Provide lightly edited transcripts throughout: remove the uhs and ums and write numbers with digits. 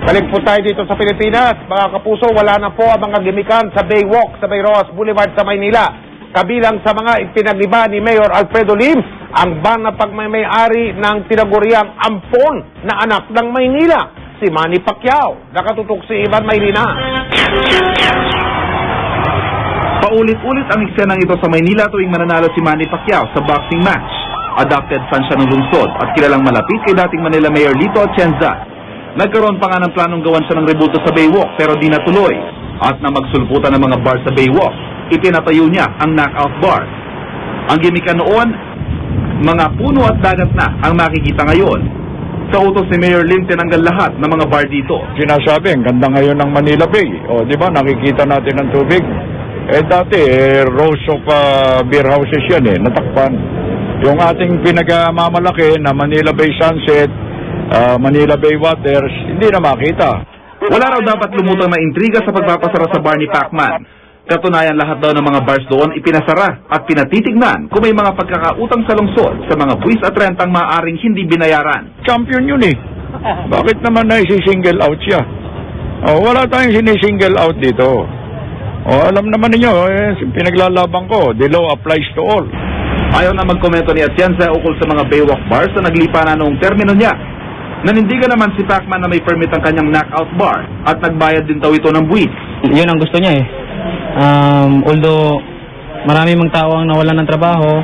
Balik po tayo dito sa Pilipinas. Mga kapuso, wala na po ang mga gimikan sa Baywalk sa May Rojas Boulevard sa Maynila. Kabilang sa mga ipinagliba ni Mayor Alfredo Lim, ang ban na pagmay-ari ng tinaguriang ampon na anak ng Maynila, si Manny Pacquiao. Nakatutok si Ivan Maylina. Paulit-ulit ang eksenang ito sa Maynila tuwing mananalo si Manny Pacquiao sa boxing match. Adopted fan siya ng lungsod at kilalang malapit kay dating Manila Mayor Lito Atienza. Nagkaroon pa nga ng planong gawan siya ng rebuto sa Baywalk pero di natuloy. At na magsulputan ng mga bar sa Baywalk, itinatayo niya ang knockout bar. Ang gimika noon, mga puno at dagat na ang makikita ngayon. Sa utos ni Mayor Lim, tinanggal lahat ng mga bar dito. Sinasabi, ang ganda ngayon ng Manila Bay. O, di ba, nakikita natin ang tubig. Dati, rows of beer houses yan natakpan. Yung ating pinagmamalaki na Manila Bay Sunset, Manila Bay Waters, hindi na makita. Wala raw dapat lumutang na intriga sa pagpapasara sa bar ni Pacman. Katunayan, lahat daw ng mga bars doon ipinasara at pinatitignan kung may mga pagkakautang sa lungsod sa mga buwis at rentang maaaring hindi binayaran. Champion yun Bakit naman na isi-single out siya? Wala tayong sinisingle out dito. Alam naman ninyo, pinaglalaban ko, the law applies to all. Ayaw na magkomento ni Atienza ukol sa mga Baywalk bars na naglipa na noong termino niya. Nanindigan naman si Pacman na may permit ang kanyang knockout bar at nagbayad din daw ito ng buwis. Yun ang gusto niya although maraming mga tao ang nawalan ng trabaho,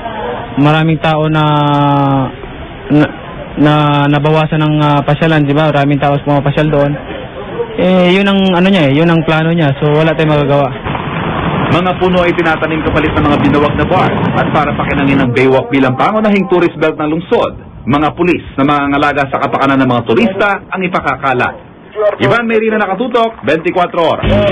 maraming tao na nabawasan ng pasyalan, di ba? Maraming tao pumapasyal doon. Yun ang yun ang plano niya. So wala tayong magagawa. Mga puno ay tinatanim kapalit ng mga binawag na bar at para pakinangin ng Baywalk bilang pangunahing tourist belt ng lungsod, mga pulis na mangangalaga sa kapakanan ng mga turista ang ipakakala. Ivan Mayrina, nakatutok, 24 oras.